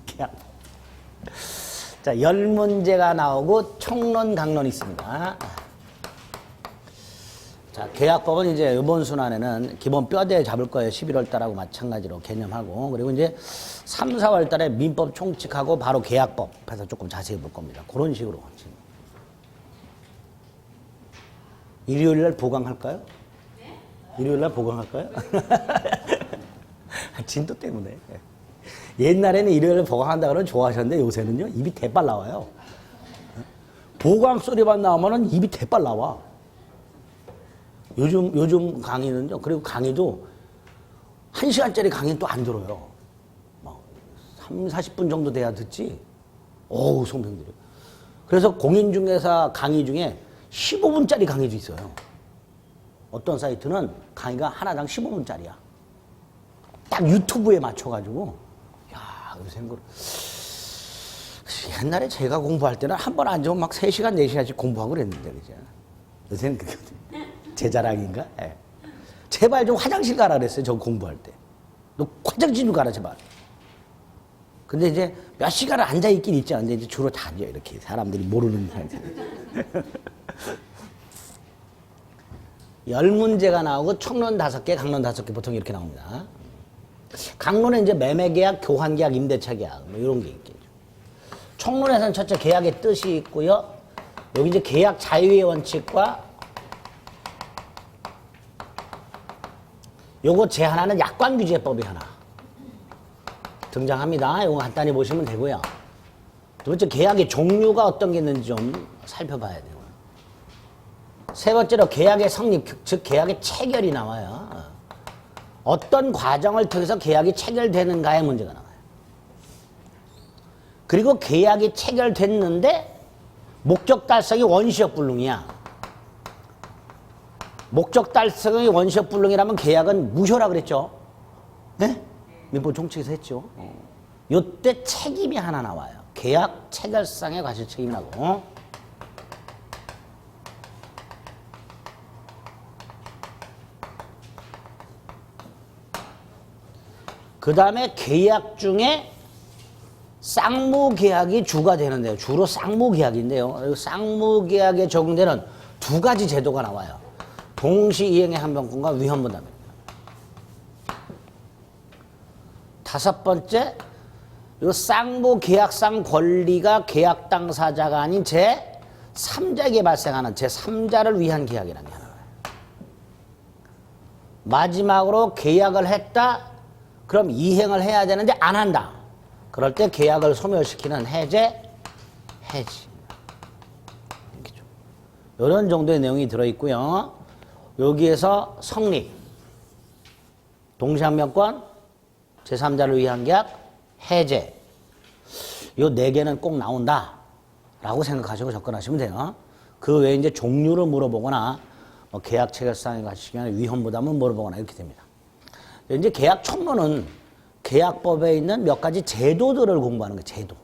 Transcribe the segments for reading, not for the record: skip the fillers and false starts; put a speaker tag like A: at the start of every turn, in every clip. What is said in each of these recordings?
A: 계약법. 자, 10문제가 나오고 총론, 강론이 있습니다. 자, 계약법은 이제 이번 순환에는 기본 뼈대 잡을 거예요. 11월 달하고 마찬가지로 개념하고. 그리고 이제 3, 4월 달에 민법 총칙하고 바로 계약법 해서 조금 자세히 볼 겁니다. 그런 식으로. 일요일 날 보강할까요? 네? 일요일 날 보강할까요? 진도 때문에. 옛날에는 일요일 날 보강한다 그러면 좋아하셨는데 요새는요, 입이 대빨 나와요. 보강 소리만 나오면은 입이 대빨 나와. 요즘 강의는요, 그리고 강의도 1시간짜리 강의는 또 안 들어요. 막 3, 40분 정도 돼야 듣지. 어우, 송병들이. 그래서 공인중개사 강의 중에 15분짜리 강의도 있어요. 어떤 사이트는 강의가 하나당 15분짜리야. 딱 유튜브에 맞춰가지고. 야, 요새는 옛날에 제가 공부할 때는 한 번 앉으면 막 3시간, 4시간씩 공부하고 그랬는데, 그죠? 요새는 그게 제 자랑인가? 네. 제발 좀 화장실 가라 그랬어요. 저 공부할 때. 너 화장실 좀 가라, 제발. 근데 이제 몇 시간을 앉아있긴 있지 않은데 이제 주로 다 앉아요. 이렇게 사람들이 모르는 사람들. 10문제가 나오고 총론 5개, 강론 5개 보통 이렇게 나옵니다. 강론은 이제 매매계약, 교환계약, 임대차 계약 뭐 이런 게 있겠죠. 총론에서는 첫째 계약의 뜻이 있고요. 여기 이제 계약 자유의 원칙과 요거 제한하는 약관규제법이 하나 등장합니다. 요거 간단히 보시면 되고요. 두 번째 계약의 종류가 어떤 게 있는지 좀 살펴봐야 돼요. 세 번째로 계약의 성립, 즉 계약의 체결이 나와요. 어떤 과정을 통해서 계약이 체결되는가의 문제가 나와요. 그리고 계약이 체결됐는데 목적 달성이 원시적 불능이야. 목적 달성의 원시적 불능이라면 계약은 무효라 그랬죠. 네? 민법 총칙에서 했죠. 요때 책임이 하나 나와요. 계약 체결상의 과실 책임이 나고. 그 다음에 계약 중에 쌍무계약이 주가 되는데요. 주로 쌍무계약인데요. 쌍무계약에 적용되는 두 가지 제도가 나와요. 동시이행의 한변권과 위헌부담입니다. 5번째, 이 쌍무계약상 권리가 계약 당사자가 아닌 제3자에게 발생하는 제3자를 위한 계약이라는 게 하나 나와요. 마지막으로 계약을 했다. 그럼 이행을 해야 되는데 안 한다. 그럴 때 계약을 소멸시키는 해지. 이런 정도의 내용이 들어있고요. 여기에서 성립, 동시한변권, 제3자를 위한 계약, 해제. 요 4개는 꼭 나온다. 라고 생각하시고 접근하시면 돼요. 그 외에 이제 종류를 물어보거나, 뭐 계약 체결상의 가치나 위헌부담을 물어보거나 이렇게 됩니다. 이제 계약 총론은 계약법에 있는 몇 가지 제도들을 공부하는 거예요. 제도.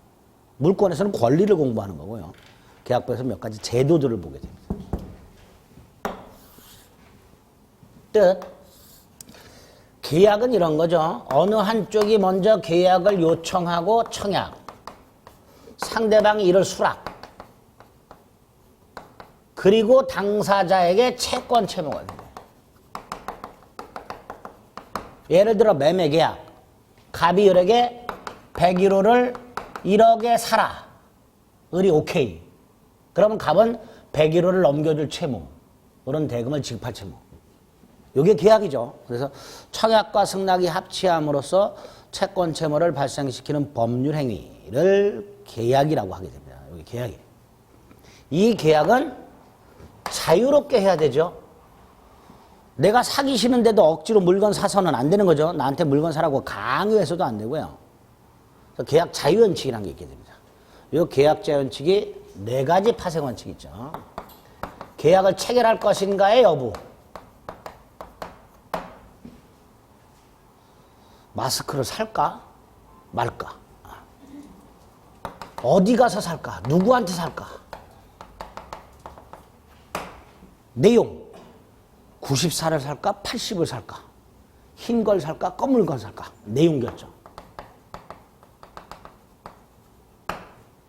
A: 물권에서는 권리를 공부하는 거고요. 계약법에서 몇 가지 제도들을 보게 됩니다. 뜻. 계약은 이런 거죠. 어느 한쪽이 먼저 계약을 요청하고 청약. 상대방이 이를 수락. 그리고 당사자에게 채권 채무가 됩니다. 예를 들어 매매계약. 갑이 을에게 101호를 1억에 사라. 을이 오케이. 그러면 갑은 101호를 넘겨줄 채무. 그런 대금을 지급할 채무. 이게 계약이죠. 그래서 청약과 승낙이 합치함으로써 채권 채무를 발생시키는 법률 행위를 계약이라고 하게 됩니다. 여기 계약이에요. 이 계약은 자유롭게 해야 되죠. 내가 사기 싫은데도 억지로 물건 사서는 안 되는 거죠. 나한테 물건 사라고 강요해서도 안 되고요. 그래서 계약 자유원칙이라는 게 있게 됩니다. 이 계약 자유원칙이 4가지 파생원칙이 있죠. 계약을 체결할 것인가의 여부. 마스크를 살까 말까? 어디 가서 살까? 누구한테 살까? 내용. 94를 살까? 80을 살까? 흰 걸 살까? 검은 걸 살까? 내용 결정.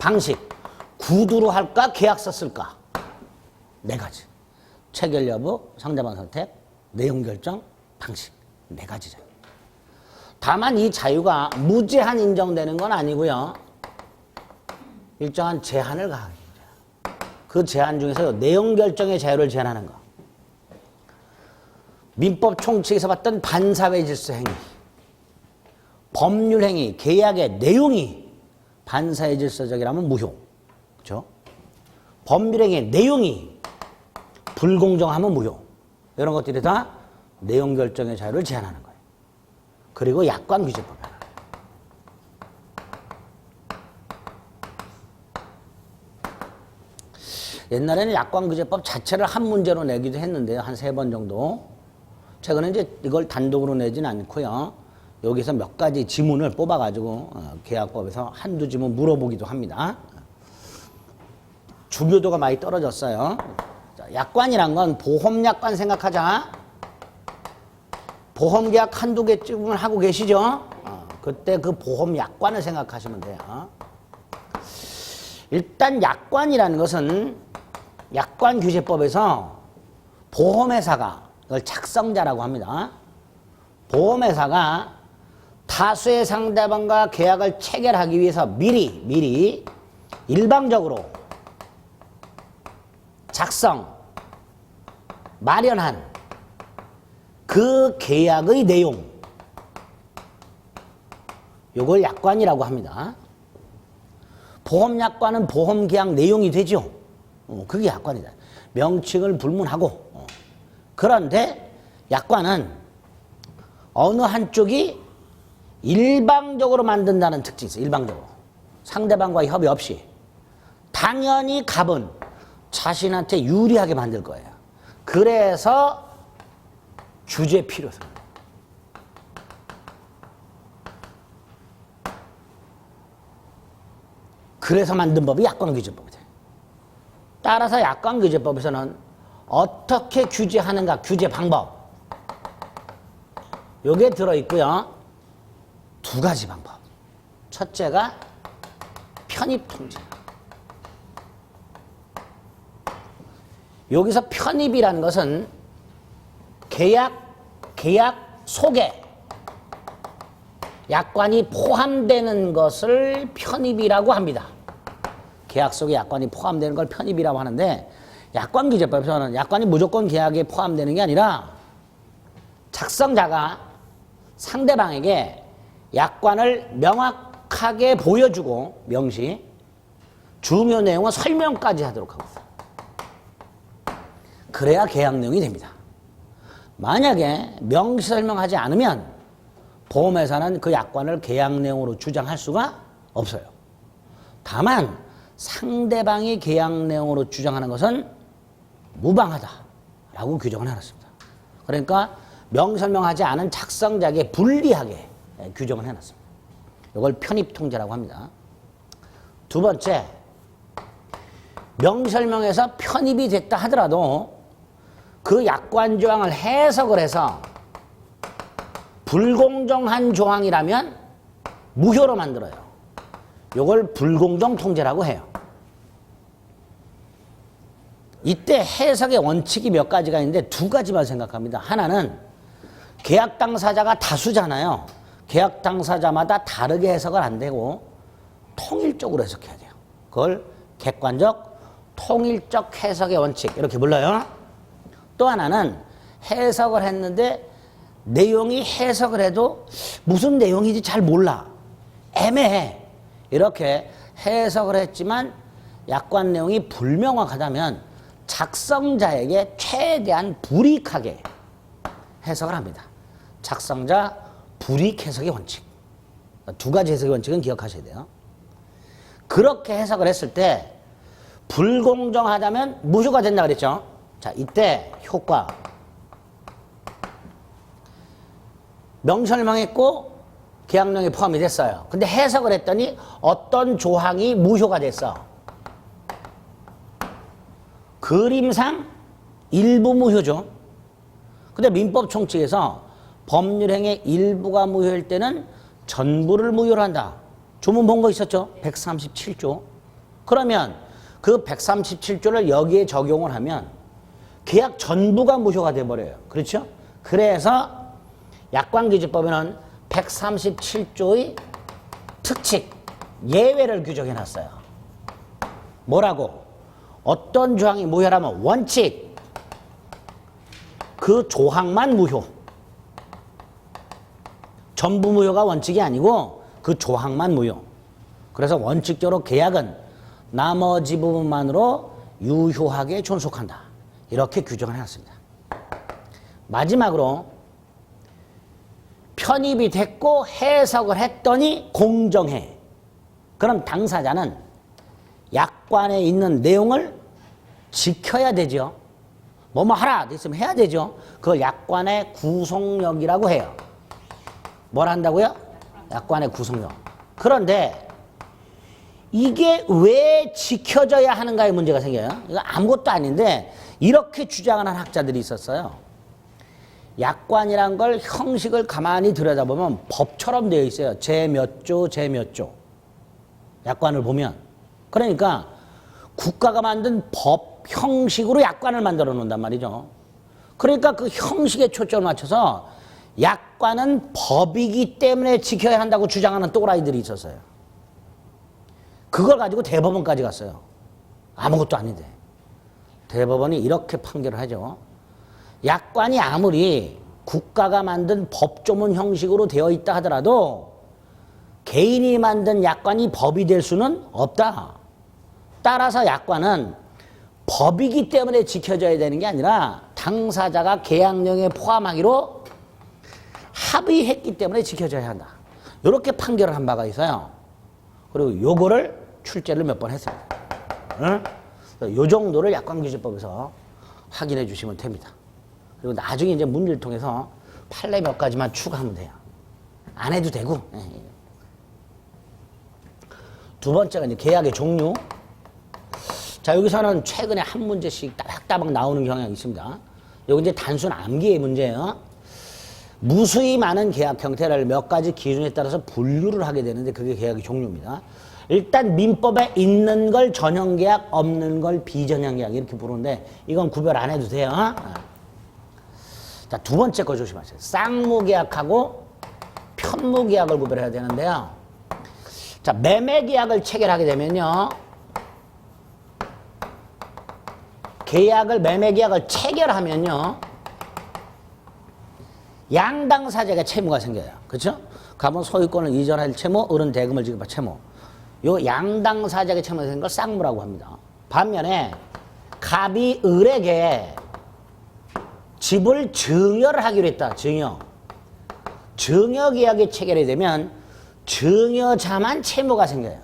A: 방식. 구두로 할까? 계약서 쓸까? 네 가지. 체결 여부, 상대방 선택, 내용 결정, 방식. 네 가지죠. 다만 이 자유가 무제한 인정되는 건 아니고요. 일정한 제한을 가하게 됩니다. 그 제한 중에서 내용 결정의 자유를 제한하는 거. 민법 총칙에서 봤던 반사회 질서 행위, 법률 행위, 계약의 내용이 반사회 질서적이라면 무효. 그렇죠? 법률 행위의 내용이 불공정하면 무효. 이런 것들이 다 내용 결정의 자유를 제한하는 거예요. 그리고 약관 규제법이 하나. 옛날에는 약관 규제법 자체를 한 문제로 내기도 했는데요. 한 3번 정도. 최근에 이제 이걸 단독으로 내지는 않고요. 여기서 몇 가지 지문을 뽑아가지고 계약법에서 한두 지문 물어보기도 합니다. 중요도가 많이 떨어졌어요. 자, 약관이란 건 보험약관 생각하자. 보험계약 한두 개쯤을 하고 계시죠? 그때 그 보험약관을 생각하시면 돼요. 일단 약관이라는 것은 약관규제법에서 보험회사가 이걸 작성자라고 합니다. 보험회사가 다수의 상대방과 계약을 체결하기 위해서 미리 일방적으로 작성, 마련한 그 계약의 내용, 요걸 약관이라고 합니다. 보험약관은 보험계약 내용이 되죠. 그게 약관이다. 명칭을 불문하고. 그런데 약관은 어느 한쪽이 일방적으로 만든다는 특징이 있어요. 일방적으로. 상대방과의 협의 없이. 당연히 갑은 자신한테 유리하게 만들 거예요. 그래서 규제 필요성. 그래서 만든 법이 약관규제법이다. 따라서 약관규제법에서는 어떻게 규제하는가, 규제 방법. 요게 들어있고요. 두 가지 방법. 첫째가 편입통제. 여기서 편입이라는 것은 계약 속에 약관이 포함되는 것을 편입이라고 합니다. 계약 속에 약관이 포함되는 걸 편입이라고 하는데 약관규제법에서는 약관이 무조건 계약에 포함되는 게 아니라 작성자가 상대방에게 약관을 명확하게 보여주고 명시, 중요 내용은 설명까지 하도록 하고 있어요. 그래야 계약 내용이 됩니다. 만약에 명시 설명하지 않으면 보험회사는 그 약관을 계약 내용으로 주장할 수가 없어요. 다만 상대방이 계약 내용으로 주장하는 것은 무방하다라고 규정을 해놨습니다. 그러니까 명시 설명하지 않은 작성자에게 불리하게 규정을 해놨습니다. 이걸 편입통제라고 합니다. 두 번째, 명시 설명에서 편입이 됐다 하더라도 그 약관 조항을 해석을 해서 불공정한 조항이라면 무효로 만들어요. 이걸 불공정 통제라고 해요. 이때 해석의 원칙이 몇 가지가 있는데 두 가지만 생각합니다. 하나는 계약 당사자가 다수잖아요. 계약 당사자마다 다르게 해석을 안 되고 통일적으로 해석해야 돼요. 그걸 객관적, 통일적 해석의 원칙 이렇게 불러요. 또 하나는 해석을 했는데 내용이 해석을 해도 무슨 내용인지 잘 몰라. 애매해. 이렇게 해석을 했지만 약관 내용이 불명확하다면 작성자에게 최대한 불이익하게 해석을 합니다. 작성자 불이익 해석의 원칙. 두 가지 해석의 원칙은 기억하셔야 돼요. 그렇게 해석을 했을 때 불공정하다면 무효가 된다 그랬죠. 자, 이때 효과. 명설명했고 계약령에 포함이 됐어요. 근데 해석을 했더니 어떤 조항이 무효가 됐어. 그림상 일부 무효죠. 근데 민법 총칙에서 법률행위 일부가 무효일 때는 전부를 무효로 한다. 조문 본 거 있었죠? 137조. 그러면 그 137조를 여기에 적용을 하면 계약 전부가 무효가 돼버려요. 그렇죠? 그래서 약관규제법에는 137조의 특칙, 예외를 규정해놨어요. 뭐라고? 어떤 조항이 무효라면 원칙, 그 조항만 무효. 전부 무효가 원칙이 아니고 그 조항만 무효. 그래서 원칙적으로 계약은 나머지 부분만으로 유효하게 존속한다. 이렇게 규정을 해놨습니다. 마지막으로 편입이 됐고 해석을 했더니 공정해. 그럼 당사자는 약관에 있는 내용을 지켜야 되죠. 뭐뭐 하라 돼 있으면 해야 되죠. 그걸 약관의 구속력이라고 해요. 뭘 한다고요? 약관의 구속력. 그런데 이게 왜 지켜져야 하는가의 문제가 생겨요. 이거 아무것도 아닌데 이렇게 주장하는 학자들이 있었어요. 약관이란 걸 형식을 가만히 들여다보면 법처럼 되어 있어요. 제 몇 조, 제 몇 조. 약관을 보면. 그러니까 국가가 만든 법 형식으로 약관을 만들어 놓는단 말이죠. 그러니까 그 형식에 초점을 맞춰서 약관은 법이기 때문에 지켜야 한다고 주장하는 또라이들이 있었어요. 그걸 가지고 대법원까지 갔어요. 아무것도 아닌데. 대법원이 이렇게 판결을 하죠. 약관이 아무리 국가가 만든 법조문 형식으로 되어 있다 하더라도 개인이 만든 약관이 법이 될 수는 없다. 따라서 약관은 법이기 때문에 지켜져야 되는 게 아니라 당사자가 계약령에 포함하기로 합의했기 때문에 지켜져야 한다. 이렇게 판결을 한 바가 있어요. 그리고 요거를 출제를 몇 번 했습니다. 응? 요 정도를 약관규제법에서 확인해 주시면 됩니다. 그리고 나중에 이제 문제를 통해서 판례 몇 가지만 추가하면 돼요. 안 해도 되고. 두 번째가 이제 계약의 종류. 자, 여기서는 최근에 한 문제씩 따박따박 나오는 경향이 있습니다. 여기 이제 단순 암기의 문제예요. 무수히 많은 계약 형태를 몇 가지 기준에 따라서 분류를 하게 되는데 그게 계약의 종류입니다. 일단 민법에 있는 걸 전형계약, 없는 걸 비전형계약 이렇게 부르는데 이건 구별 안 해도 돼요. 자, 두 번째 거 조심하세요. 쌍무계약하고 편무계약을 구별해야 되는데요. 자, 매매계약을 체결하게 되면요. 매매계약을 체결하면요. 양당사자가 채무가 생겨요. 그렇죠? 가본 소유권을 이전할 채무, 을은 대금을 지급할 채무. 요 양당사자가 채무가 생긴 걸 쌍무라고 합니다. 반면에 갑이 을에게 집을 증여를 하기로 했다. 증여 계약이 체결이 되면 증여자만 채무가 생겨요.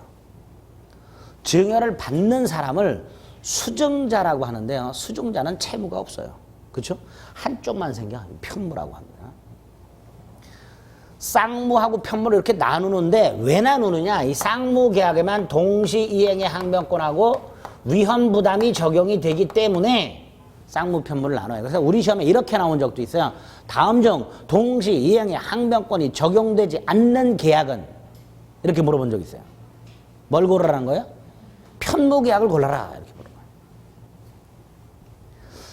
A: 증여를 받는 사람을 수증자라고 하는데요. 수증자는 채무가 없어요. 그렇죠? 한쪽만 생겨. 편무라고 합니다. 쌍무하고 편무를 이렇게 나누는데 왜 나누느냐? 이 쌍무 계약에만 동시 이행의 항변권하고 위헌 부담이 적용이 되기 때문에 쌍무 편무를 나눠요. 그래서 우리 시험에 이렇게 나온 적도 있어요. 다음 중 동시 이행의 항변권이 적용되지 않는 계약은 이렇게 물어본 적이 있어요. 뭘 고르라는 거예요? 편무 계약을 골라라. 이렇게 물어봐요.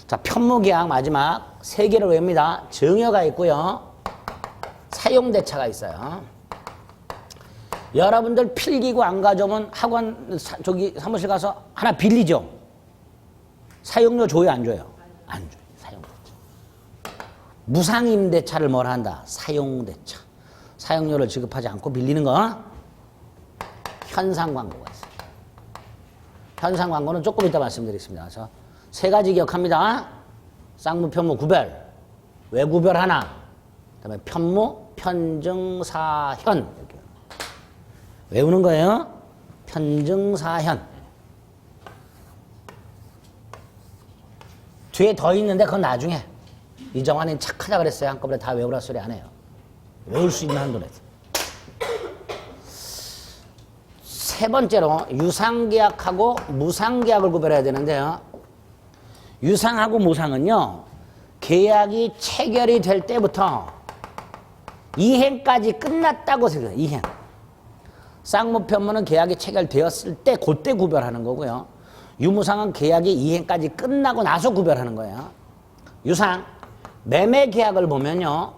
A: 자, 편무 계약 마지막 세 개를 외웁니다. 증여가 있고요. 사용대차가 있어요. 여러분들 필기구 안 가져오면 학원 사무실 가서 하나 빌리죠. 사용료 줘요, 안 줘요? 안 줘요. 사용대차. 무상임대차를 뭘 한다? 사용대차. 사용료를 지급하지 않고 빌리는 거. 현상광고가 있어요. 현상광고는 조금 이따 말씀드리겠습니다. 그래서 세 가지 기억합니다. 쌍무, 편무 구별. 왜 구별하나? 그 다음에 편무, 편증사현. 이렇게 외우는 거예요. 편증사현. 뒤에 더 있는데 그건 나중에. 이정환이 착하다 그랬어요. 한꺼번에 다 외우라 소리 안 해요. 외울 수 있는 한도로 해서. 세 번째로 유상계약하고 무상계약을 구별해야 되는데요. 유상하고 무상은요. 계약이 체결이 될 때부터 이행까지 끝났다고 생각해요. 이행. 쌍무 편무는 계약이 체결되었을 때 그때 구별하는 거고요. 유무상은 계약이 이행까지 끝나고 나서 구별하는 거예요. 유상 매매 계약을 보면요.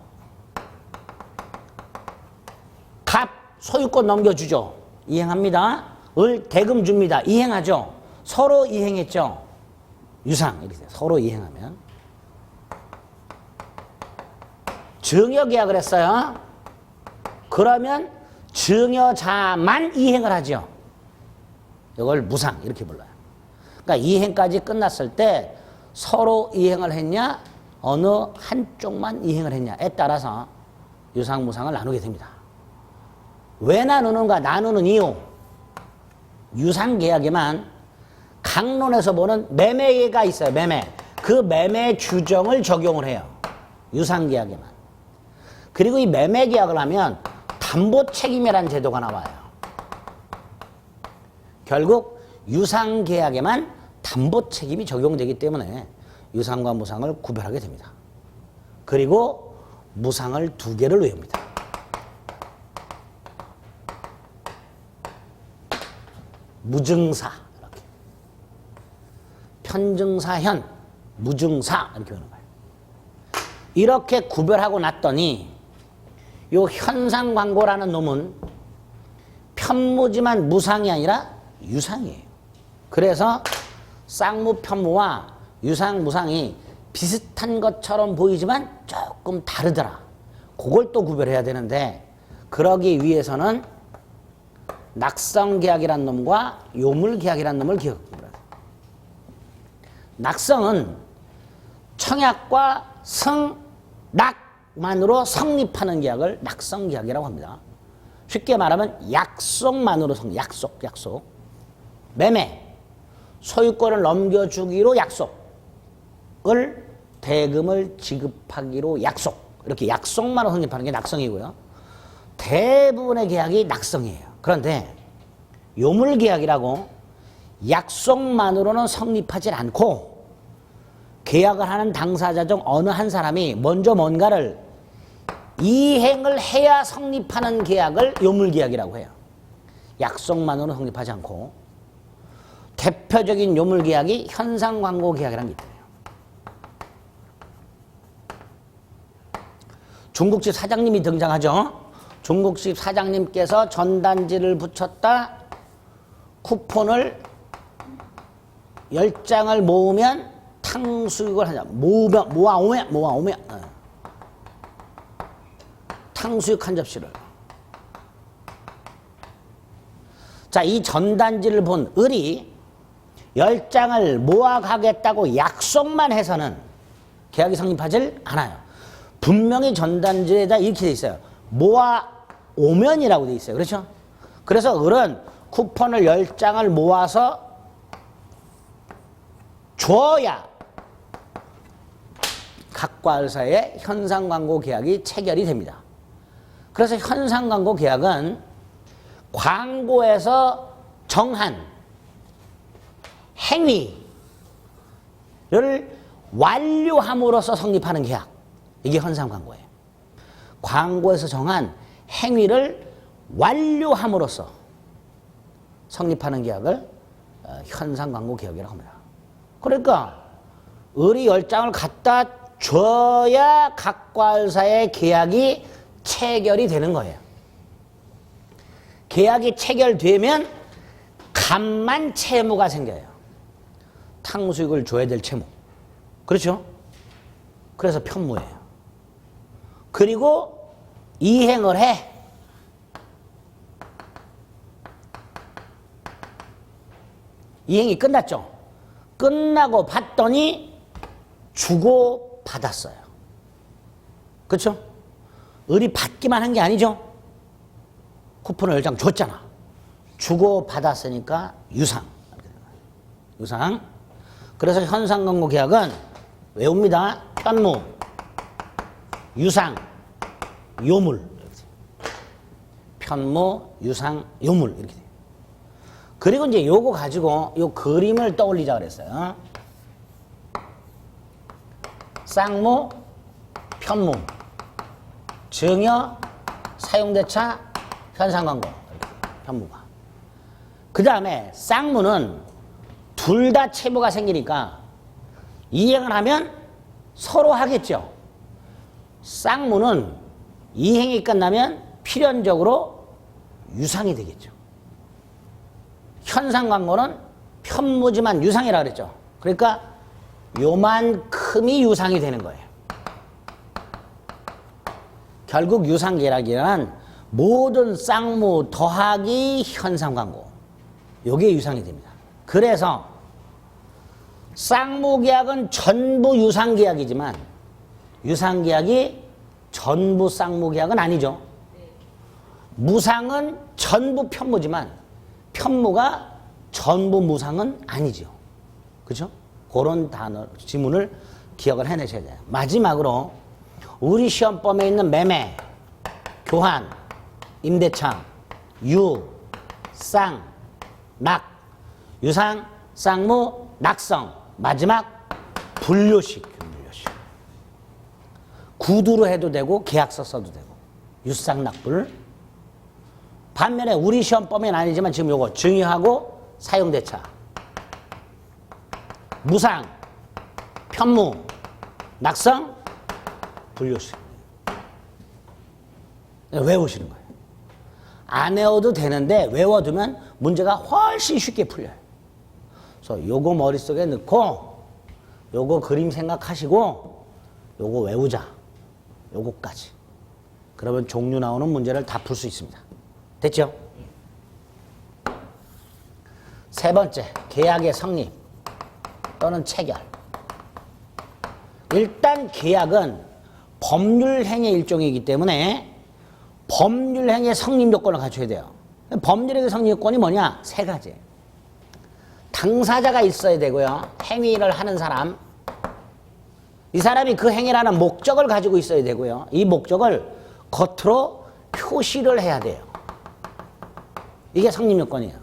A: 갑 소유권 넘겨주죠. 이행합니다. 을 대금 줍니다. 이행하죠. 서로 이행했죠. 유상 이렇게 돼요. 서로 이행하면. 증여 계약을 했어요. 그러면 증여자만 이행을 하죠. 이걸 무상 이렇게 불러요. 그러니까 이행까지 끝났을 때 서로 이행을 했냐 어느 한쪽만 이행을 했냐에 따라서 유상 무상을 나누게 됩니다. 왜 나누는가? 나누는 이유. 유상계약에만 강론에서 보는 매매가 있어요. 매매. 그 매매 규정을 적용을 해요. 유상계약에만. 그리고 이 매매계약을 하면 담보책임이라는 제도가 나와요. 결국 유상계약에만 담보책임이 적용되기 때문에 유상과 무상을 구별하게 됩니다. 그리고 무상을 2개를 외웁니다. 무증사 이렇게. 편증사현, 무증사 이렇게 하는 거예요. 이렇게 구별하고 났더니 요 현상광고라는 놈은 편무지만 무상이 아니라 유상이에요. 그래서 쌍무 편무와 유상 무상이 비슷한 것처럼 보이지만 조금 다르더라. 그걸 또 구별해야 되는데 그러기 위해서는 낙성계약이라는 놈과 요물계약이라는 놈을 기억합니다. 낙성은 청약과 승낙만으로 성립하는 계약을 낙성계약이라고 합니다. 쉽게 말하면 약속만으로 약속. 매매, 소유권을 넘겨주기로 약속을 대금을 지급하기로 약속. 이렇게 약속만으로 성립하는 게 낙성이고요. 대부분의 계약이 낙성이에요. 그런데 요물계약이라고 약속만으로는 성립하지 않고 계약을 하는 당사자 중 어느 한 사람이 먼저 뭔가를 이행을 해야 성립하는 계약을 요물계약이라고 해요. 약속만으로는 성립하지 않고 대표적인 요물계약이 현상광고계약이라는 게 있대요. 중국집 사장님이 등장하죠. 중국집 사장님께서 전단지를 붙였다 쿠폰을 10장을 모으면 탕수육을 하자. 모아오면 탕수육 한 접시를. 자, 이 전단지를 본 을이 10장을 모아가겠다고 약속만 해서는 계약이 성립하질 않아요. 분명히 전단지에다 이렇게 돼 있어요. 모아오면이라고 돼 있어요. 그렇죠? 그래서 을은 쿠폰을 10장을 모아서 줘야 각과 을 사이에 현상광고 계약이 체결이 됩니다. 그래서 현상광고 계약은 광고에서 정한 행위를 완료함으로써 성립하는 계약. 이게 현상광고예요. 광고에서 정한 행위를 완료함으로써 성립하는 계약을 현상광고 계약이라고 합니다. 그러니까 을이 10장을 갖다 줘야 각과 을 사이의 계약이 체결이 되는 거예요. 계약이 체결되면 갑만 채무가 생겨요. 탕수육을 줘야 될 채무. 그렇죠? 그래서 편무예요. 그리고 이행을 해. 이행이 끝났죠. 끝나고 봤더니 주고 받았어요. 그렇죠? 을이 받기만 한 게 아니죠. 쿠폰을 10장 줬잖아. 주고 받았으니까 유상. 유상. 그래서 현상광고 계약은 외웁니다. 편무, 유상, 요물. 편무, 유상, 요물. 이렇게 돼요. 그리고 이제 요거 가지고 요 그림을 떠올리자 그랬어요. 쌍무, 편무, 증여, 사용대차, 현상광고. 편무가. 그 다음에 쌍무는 둘 다 채무가 생기니까 이행을 하면 서로 하겠죠. 쌍무는 이행이 끝나면 필연적으로 유상이 되겠죠. 현상광고는 편무지만 유상이라 그랬죠. 그러니까 요만큼이 유상이 되는 거예요. 결국 유상계약이란 모든 쌍무 더하기 현상광고, 요게 유상이 됩니다. 그래서 쌍무계약은 전부 유상계약이지만 유상계약이 전부 쌍무계약은 아니죠. 무상은 전부 편무지만 편무가 전부 무상은 아니죠. 그렇죠? 그런 단어, 지문을 기억을 해내셔야 돼요. 마지막으로 우리 시험범에 있는 매매, 교환, 임대차, 유, 쌍, 낙, 유상, 쌍무, 낙성, 마지막 분료식. 구두로 해도 되고 계약서 써도 되고 유상낙불. 반면에 우리 시험범위는 아니지만 지금 요거 증여하고 사용대차, 무상, 편무, 낙성, 분료식. 외우시는 거예요. 안 외워도 되는데 외워두면 문제가 훨씬 쉽게 풀려요. 그래서 요거 머릿속에 넣고 요거 그림 생각하시고 요거 외우자. 요거까지. 그러면 종류 나오는 문제를 다 풀 수 있습니다. 됐죠? 세 번째, 계약의 성립 또는 체결. 일단 계약은 법률행위 일종이기 때문에 법률행위의 성립 요건을 갖춰야 돼요. 법률행위 성립 요건이 뭐냐? 세 가지. 당사자가 있어야 되고요. 행위를 하는 사람. 이 사람이 그 행위라는 목적을 가지고 있어야 되고요. 이 목적을 겉으로 표시를 해야 돼요. 이게 성립 요건이에요.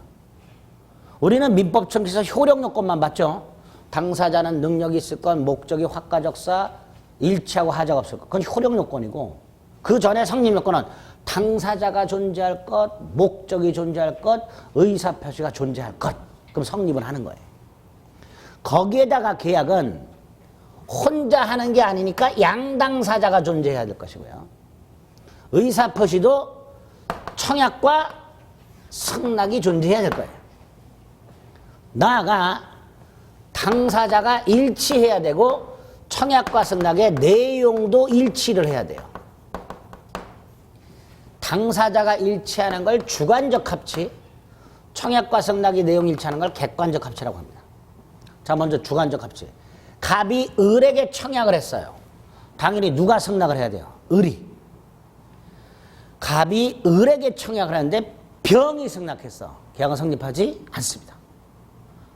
A: 우리는 민법 청구에서 효력 요건만 봤죠. 당사자는 능력이 있을 것, 목적이 확가적사, 일치하고 하자가 없을 것. 그건 효력 요건이고, 그 전에 성립 요건은 당사자가 존재할 것, 목적이 존재할 것, 의사표시가 존재할 것. 그럼 성립을 하는 거예요. 거기에다가 계약은 혼자 하는 게 아니니까 양당사자가 존재해야 될 것이고요. 의사표시도 청약과 승낙이 존재해야 될 거예요. 나아가 당사자가 일치해야 되고 청약과 승낙의 내용도 일치를 해야 돼요. 당사자가 일치하는 걸 주관적 합치, 청약과 승낙의 내용 일치하는 걸 객관적 합치라고 합니다. 자, 먼저 주관적 합치. 갑이 을에게 청약을 했어요. 당연히 누가 승낙을 해야 돼요? 을이. 갑이 을에게 청약을 하는데 병이 승낙했어. 계약은 성립하지 않습니다.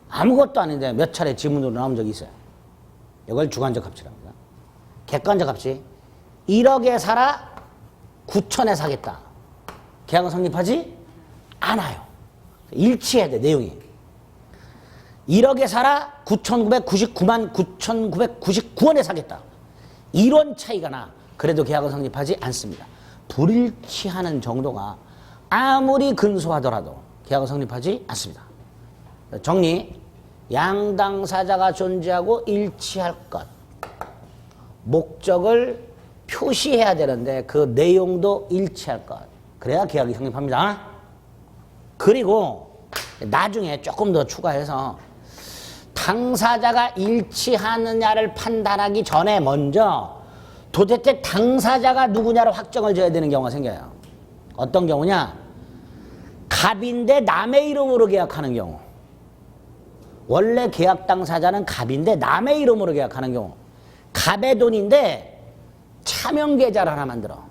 A: 아무것도 아닌데 몇 차례 지문으로 나온 적이 있어요. 이걸 주관적 합치라고 합니다. 객관적 합치. 1억에 살아 9천에 사겠다. 계약은 성립하지 않아요. 일치해야 돼, 내용이. 1억에 살아 9,999만 9,999원에 사겠다. 이런 차이가 나. 그래도 계약은 성립하지 않습니다. 불일치하는 정도가 아무리 근소하더라도 계약은 성립하지 않습니다. 정리. 양당사자가 존재하고 일치할 것. 목적을 표시해야 되는데 그 내용도 일치할 것. 그래야 계약이 성립합니다. 그리고 나중에 조금 더 추가해서 당사자가 일치하느냐를 판단하기 전에 먼저 도대체 당사자가 누구냐를 확정을 줘야 되는 경우가 생겨요. 어떤 경우냐? 갑인데 남의 이름으로 계약하는 경우. 원래 계약 당사자는 갑인데 남의 이름으로 계약하는 경우. 갑의 돈인데 차명계좌를 하나 만들어.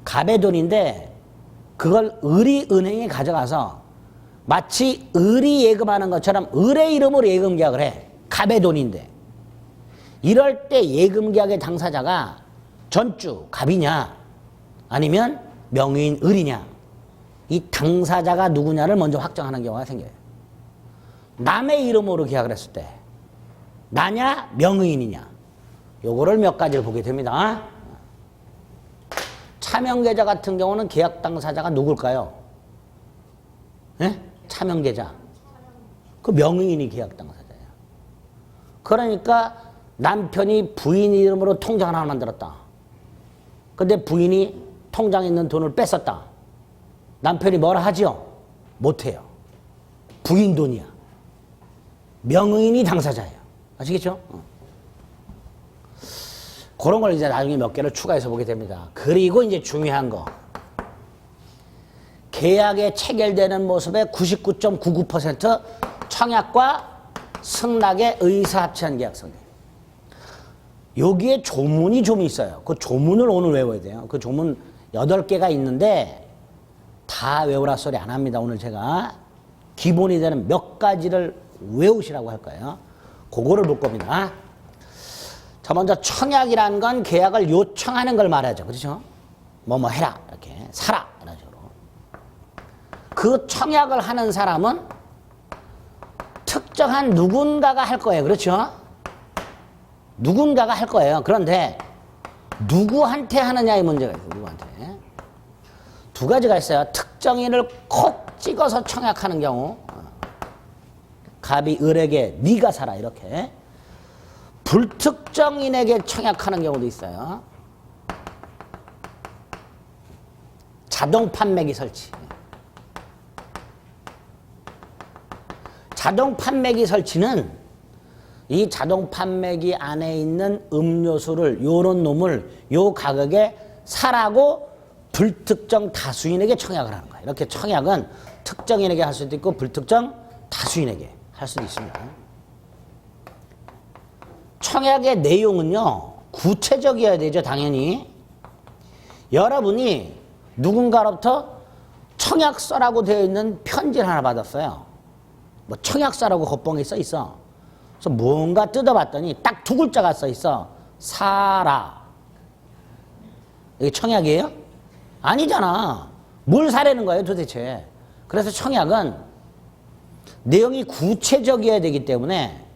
A: 갑의 돈인데 그걸 을이 은행에 가져가서 마치 을이 예금하는 것처럼 을의 이름으로 예금 계약을 해. 갑의 돈인데. 이럴 때 예금 계약의 당사자가 전주 갑이냐 아니면 명의인 을이냐, 이 당사자가 누구냐를 먼저 확정하는 경우가 생겨요. 남의 이름으로 계약을 했을 때 나냐 명의인이냐, 요거를 몇 가지를 보게 됩니다. 차명계좌 같은 경우는 계약 당사자가 누굴까요? 예? 차명계좌. 그 명의인이 계약 당사자예요. 그러니까 남편이 부인 이름으로 통장을 하나 만들었다. 근데 부인이 통장에 있는 돈을 뺐었다. 남편이 뭐라 하지요? 못해요. 부인 돈이야. 명의인이 당사자예요. 아시겠죠? 그런 걸 이제 나중에 몇 개를 추가해서 보게 됩니다. 그리고 이제 중요한 거. 계약에 체결되는 모습의 99.99% 청약과 승낙의 의사합치한 계약서입니다. 여기에 조문이 좀 있어요. 그 조문을 오늘 외워야 돼요. 그 조문 8개가 있는데 다 외우라 소리 안 합니다. 오늘 제가 기본이 되는 몇 가지를 외우시라고 할 거예요. 그거를 볼 겁니다. 자, 먼저 청약이란 건 계약을 요청하는 걸 말하죠. 그렇죠? 뭐뭐 해라. 이렇게 사라. 이런 식으로. 그 청약을 하는 사람은 특정한 누군가가 할 거예요. 그렇죠? 누군가가 할 거예요. 그런데 누구한테 하느냐의 문제가 있어요. 누구한테. 두 가지가 있어요. 특정인을 콕 찍어서 청약하는 경우. 갑이 을에게 네가 사라 이렇게. 불특정인에게 청약하는 경우도 있어요. 자동 판매기 설치. 자동 판매기 설치는 이 자동 판매기 안에 있는 음료수를 요런 놈을 요 가격에 사라고 불특정 다수인에게 청약을 하는 거예요. 이렇게 청약은 특정인에게 할 수도 있고 불특정 다수인에게 할 수도 있습니다. 청약의 내용은요, 구체적이어야 되죠, 당연히. 여러분이 누군가로부터 청약서라고 되어 있는 편지를 하나 받았어요. 뭐 청약서라고 겉봉에 써 있어. 그래서 뭔가 뜯어봤더니 딱 두 글자가 써 있어. 사라. 이게 청약이에요? 아니잖아. 뭘 사라는 거예요, 도대체. 그래서 청약은 내용이 구체적이어야 되기 때문에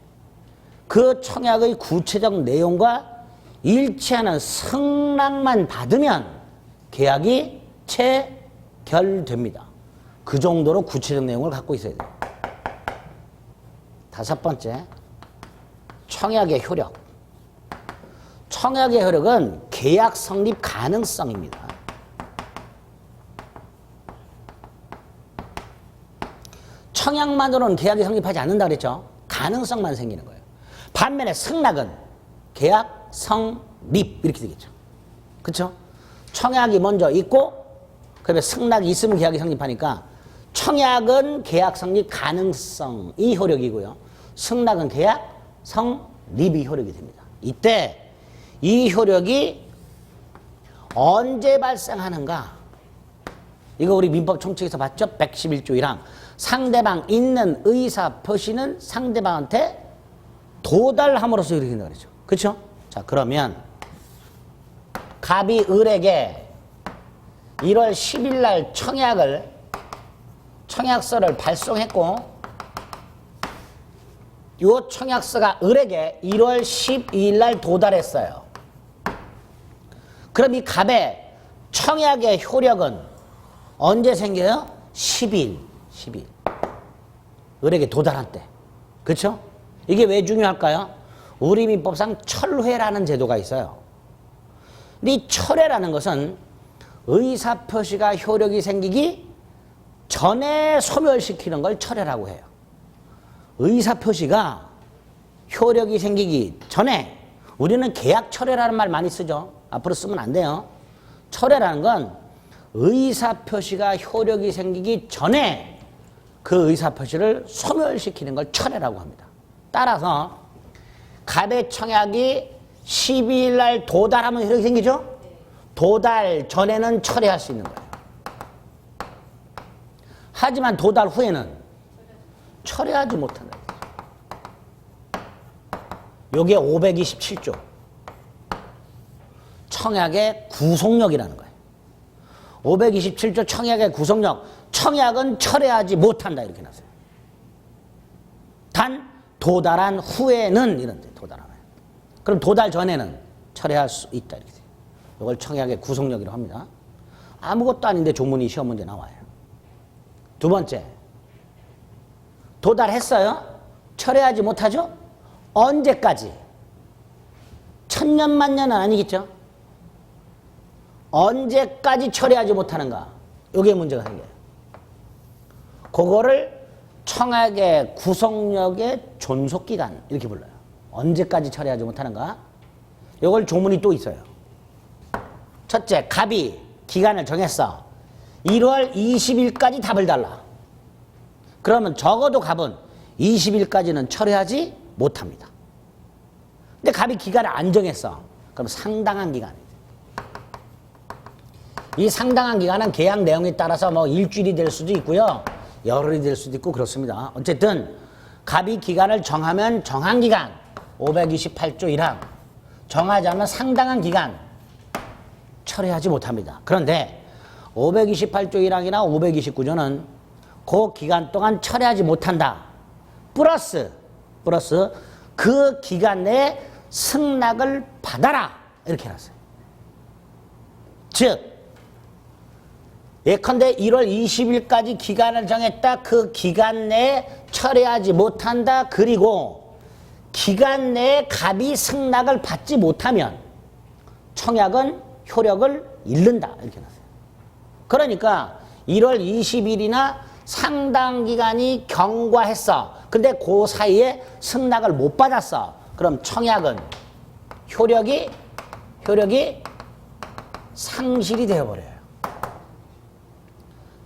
A: 그 청약의 구체적 내용과 일치하는 승낙만 받으면 계약이 체결됩니다. 그 정도로 구체적 내용을 갖고 있어야 돼요. 다섯 번째, 청약의 효력. 청약의 효력은 계약 성립 가능성입니다. 청약만으로는 계약이 성립하지 않는다 그랬죠. 가능성만 생기는 거예요. 반면에 승낙은 계약 성립 이렇게 되겠죠. 그렇죠? 청약이 먼저 있고 그다음에 승낙이 있으면 계약이 성립하니까 청약은 계약 성립 가능성이 효력이고요. 승낙은 계약 성립이 효력이 됩니다. 이때 이 효력이 언제 발생하는가? 이거 우리 민법 총칙에서 봤죠? 111조 1항. 상대방 있는 의사 표시는 상대방한테 도달함으로써 이렇게 된다 그랬죠. 그렇죠? 자, 그러면 갑이 을에게 1월 10일 날 청약서를 발송했고 이 청약서가 을에게 1월 12일 날 도달했어요. 그럼 이 갑의 청약의 효력은 언제 생겨요? 10일. 을에게 도달한 때. 그렇죠? 이게 왜 중요할까요? 우리 민법상 철회라는 제도가 있어요. 근데 이 철회라는 것은 의사표시가 효력이 생기기 전에 소멸시키는 걸 철회라고 해요. 의사표시가 효력이 생기기 전에 우리는 계약 철회라는 말 많이 쓰죠. 앞으로 쓰면 안 돼요. 철회라는 건 의사표시가 효력이 생기기 전에 그 의사표시를 소멸시키는 걸 철회라고 합니다. 따라서 갑의 청약이 12일 날 도달하면 효력이 생기죠? 도달 전에는 철회할 수 있는 거예요. 하지만 도달 후에는 철회하지 못한다. 요게 527조. 청약의 구속력이라는 거예요. 527조 청약의 구속력. 청약은 철회하지 못한다. 이렇게 나왔어요. 단 도달한 후에는 이런데 도달하나요. 그럼 도달 전에는 철회할 수 있다. 이렇게 돼요. 이걸 청약의 구속력이라고 합니다. 아무것도 아닌데 조문이 시험 문제 나와요. 두 번째, 도달했어요? 철회하지 못하죠? 언제까지? 천년 만년은 아니겠죠? 언제까지 철회하지 못하는가? 이게 문제가 생겨요. 그거를 청약의 구속력의 존속기간 이렇게 불러요. 언제까지 철회하지 못하는가? 이걸 조문이 또 있어요. 첫째, 갑이 기간을 정했어. 1월 20일까지 답을 달라. 그러면 적어도 갑은 20일까지는 철회하지 못합니다. 근데 갑이 기간을 안 정했어. 그럼 상당한 기간이죠. 이 상당한 기간은 계약 내용에 따라서 뭐 일주일이 될 수도 있고요. 열흘이 될 수도 있고 그렇습니다. 어쨌든 갑이 기간을 정하면 정한 기간 528조 1항 정하자면 상당한 기간 철회하지 못합니다. 그런데 528조 1항이나 529조는 그 기간 동안 철회하지 못한다. 플러스 그 기간 내에 승낙을 받아라. 이렇게 해놨어요. 즉 예컨대 1월 20일까지 기간을 정했다. 그 기간 내에 철회하지 못한다. 그리고 기간 내에 갑이 승낙을 받지 못하면 청약은 효력을 잃는다. 이렇게 해놨어요. 그러니까 1월 20일이나 상당 기간이 경과했어. 근데 그 사이에 승낙을 못 받았어. 그럼 청약은 효력이 상실이 되어버려요.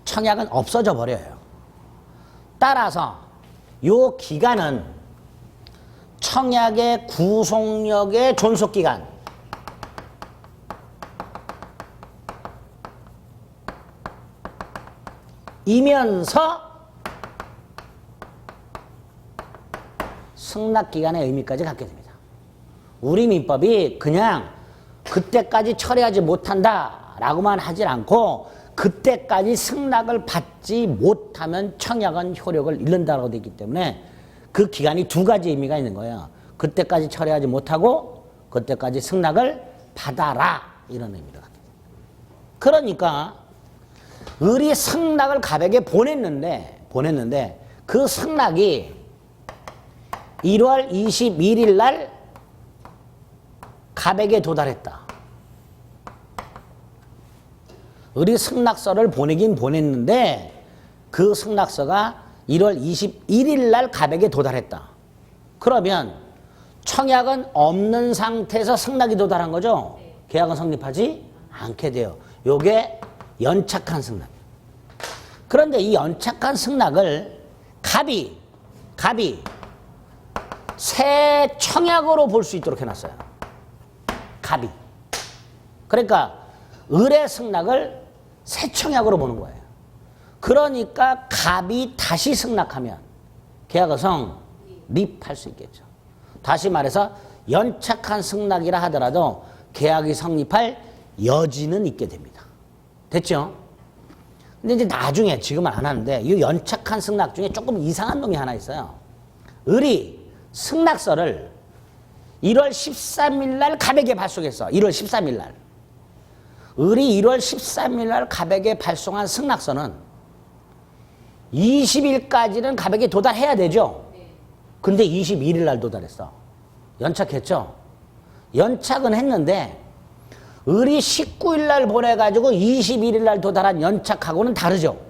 A: 청약은 없어져 버려요. 따라서 이 기간은 청약의 구속력의 존속기간 이면서 승낙기간의 의미까지 갖게 됩니다. 우리 민법이 그냥 그때까지 철회하지 못한다 라고만 하질 않고 그때까지 승낙을 받지 못하면 청약은 효력을 잃는다고 되어 있기 때문에 그 기간이 두 가지 의미가 있는 거예요. 그때까지 철회하지 못하고 그때까지 승낙을 받아라 이런 의미를 갖게 됩니다. 그러니까 을이 승낙을 갑에게 보냈는데 그 승낙이 1월 21일 날 갑에게 도달했다. 을이 승낙서를 보내긴 보냈는데 그 승낙서가 1월 21일 날 갑에게 도달했다. 그러면 청약은 없는 상태에서 승낙이 도달한 거죠? 계약은 성립하지 않게 돼요. 요게 연착한 승낙. 그런데 이 연착한 승낙을 갑이 새 청약으로 볼 수 있도록 해놨어요. 갑이. 그러니까 을의 승낙을 새 청약으로 보는 거예요. 그러니까 갑이 다시 승낙하면 계약은 성립할 수 있겠죠. 다시 말해서 연착한 승낙이라 하더라도 계약이 성립할 여지는 있게 됩니다. 됐죠? 근데 이제 나중에 지금은 안 하는데 이 연착한 승낙 중에 조금 이상한 놈이 하나 있어요. 을이 승낙서를 1월 13일 날 갑에게 발송했어. 1월 13일 날. 을이 1월 13일 날 갑에게 발송한 승낙서는 20일까지는 갑에게 도달해야 되죠. 근데 21일 날 도달했어. 연착했죠. 연착은 했는데 을이 19일 날 보내가지고 21일 날 도달한 연착하고는 다르죠.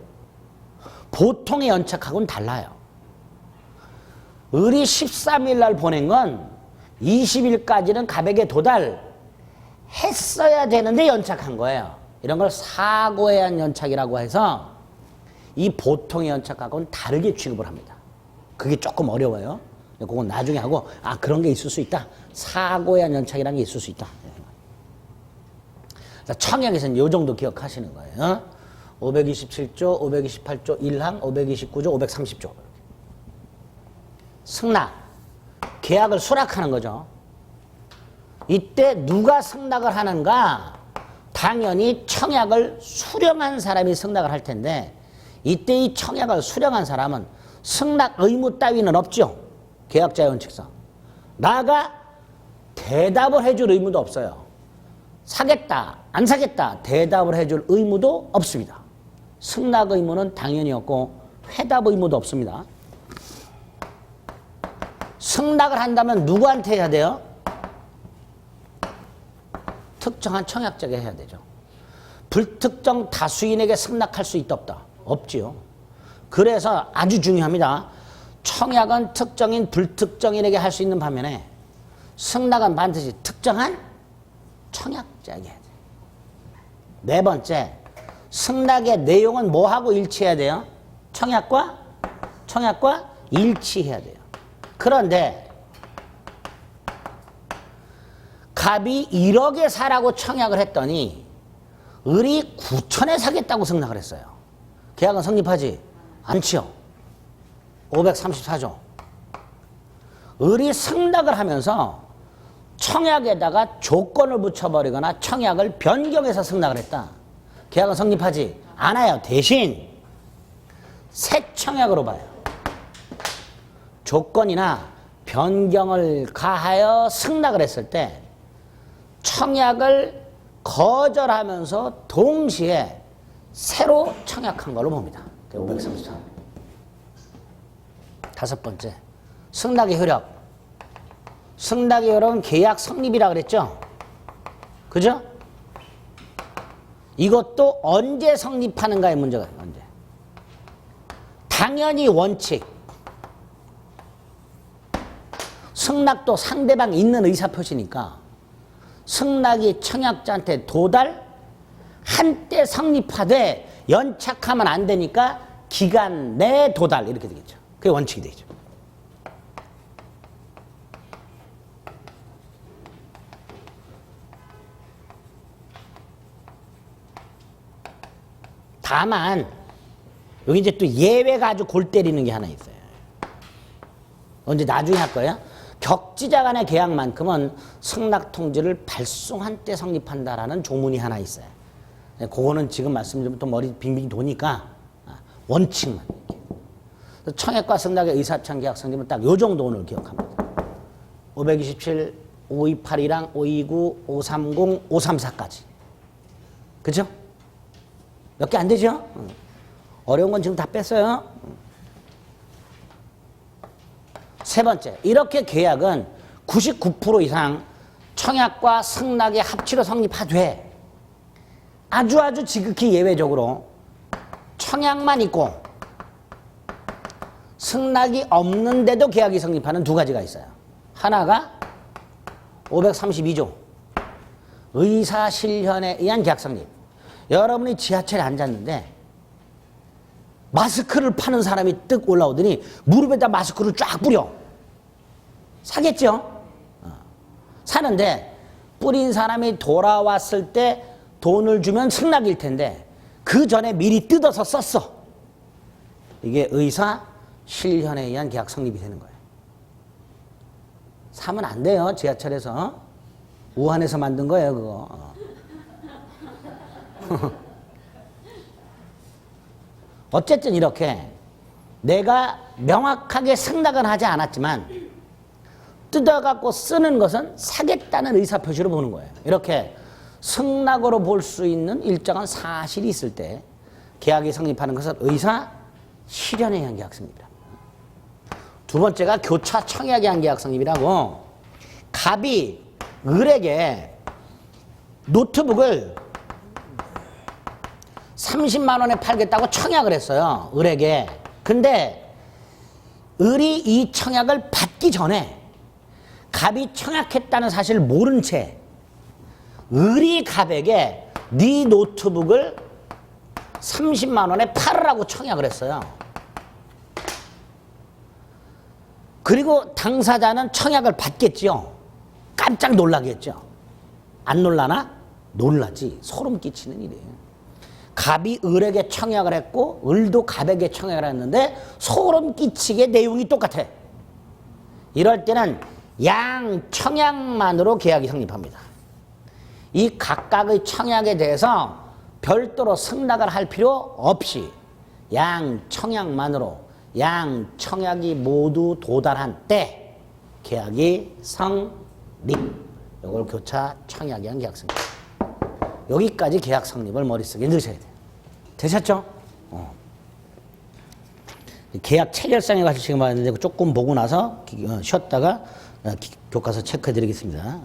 A: 보통의 연착하고는 달라요. 을이 13일 날 보낸 건 20일까지는 갑에게 도달했어야 되는데 연착한 거예요. 이런 걸 사고에 의한 연착이라고 해서 이 보통의 연착하고는 다르게 취급을 합니다. 그게 조금 어려워요. 그건 나중에 하고 그런 게 있을 수 있다. 사고에 의한 연착이라는 게 있을 수 있다. 청약에서는 이 정도 기억하시는 거예요. 527조, 528조 1항, 529조, 530조. 승낙, 계약을 수락하는 거죠. 이때 누가 승낙을 하는가? 당연히 청약을 수령한 사람이 승낙을 할 텐데 이때 이 청약을 수령한 사람은 승낙 의무 따위는 없죠. 계약자의 원칙상. 나가 대답을 해줄 의무도 없어요. 사겠다, 안 사겠다 대답을 해줄 의무도 없습니다. 승낙 의무는 당연히 없고 회답 의무도 없습니다. 승낙을 한다면 누구한테 해야 돼요? 특정한 청약자에게 해야 되죠. 불특정 다수인에게 승낙할 수 있다 없다? 없지요. 그래서 아주 중요합니다. 청약은 특정인 불특정인에게 할 수 있는 반면에 승낙은 반드시 특정한 청약자에게 해야 돼요. 네 번째, 승낙의 내용은 뭐하고 일치해야 돼요? 청약과 일치해야 돼요. 그런데 갑이 1억에 사라고 청약을 했더니 을이 9천에 사겠다고 승낙을 했어요. 계약은 성립하지 않지요. 534조. 을이 승낙을 하면서 청약에다가 조건을 붙여버리거나 청약을 변경해서 승낙을 했다. 계약은 성립하지 않아요. 대신 새 청약으로 봐요. 조건이나 변경을 가하여 승낙을 했을 때 청약을 거절하면서 동시에 새로 청약한 걸로 봅니다. 534. 다섯 번째, 승낙의 효력. 승낙의 효력은 계약 성립이라 그랬죠? 그죠? 이것도 언제 성립하는가의 문제가 있어요. 언제? 당연히 원칙. 승낙도 상대방 있는 의사표시니까 승낙이 청약자한테 도달, 한때 성립하되 연착하면 안 되니까 기간 내 도달 이렇게 되겠죠. 그게 원칙이 되죠. 다만 여기 이제 또 예외가 아주 골 때리는 게 하나 있어요. 언제 나중에 할 거예요? 격지자 간의 계약만큼은 승낙 통지를 발송한 때 성립한다라는 조문이 하나 있어요. 그거는 지금 말씀드리면 또 머리 빙빙 도니까 원칙만. 청약과 승낙의 의사합창 계약 성립은 딱 요 정도 오늘 기억합니다. 527, 5282랑 529, 530, 534까지. 그죠? 몇 개 안 되죠? 어려운 건 지금 다 뺐어요. 세 번째, 이렇게 계약은 99% 이상 청약과 승낙의 합치로 성립하되 아주 지극히 예외적으로 청약만 있고 승낙이 없는데도 계약이 성립하는 두 가지가 있어요. 하나가 532조 의사실현에 의한 계약 성립. 여러분이 지하철에 앉았는데 마스크를 파는 사람이 뜩 올라오더니 무릎에다 마스크를 쫙 뿌려. 사겠죠? 사는데 뿌린 사람이 돌아왔을 때 돈을 주면 승낙일 텐데 그 전에 미리 뜯어서 썼어. 이게 의사 실현에 의한 계약 성립이 되는 거예요. 사면 안 돼요. 지하철에서. 우한에서 만든 거예요. 그거. 어쨌든 이렇게 내가 명확하게 승낙은 하지 않았지만 뜯어갖고 쓰는 것은 사겠다는 의사표시로 보는 거예요. 이렇게 승낙으로 볼 수 있는 일정한 사실이 있을 때 계약이 성립하는 것은 의사 실현에 의한 계약 성립이다. 두 번째가 교차 청약에 의한 계약 성립이라고 갑이 을에게 노트북을 30만 원에 팔겠다고 청약을 했어요. 을에게. 근데 을이 이 청약을 받기 전에 갑이 청약했다는 사실을 모른 채 을이 갑에게 네 노트북을 30만 원에 팔으라고 청약을 했어요. 그리고 당사자는 청약을 받겠죠. 깜짝 놀라겠죠. 안 놀라나? 놀라지. 소름 끼치는 일이에요. 갑이 을에게 청약을 했고 을도 갑에게 청약을 했는데 소름 끼치게 내용이 똑같아. 이럴 때는 양 청약만으로 계약이 성립합니다. 이 각각의 청약에 대해서 별도로 승낙을 할 필요 없이 양 청약만으로 양 청약이 모두 도달한 때 계약이 성립. 이걸 교차 청약에 의한 계약 성립. 여기까지 계약 성립을 머릿속에 넣으셔야 돼요. 되셨죠? 계약 체결상에 가서 지금 봤는데 조금 보고 나서 쉬었다가 교과서 체크해 드리겠습니다.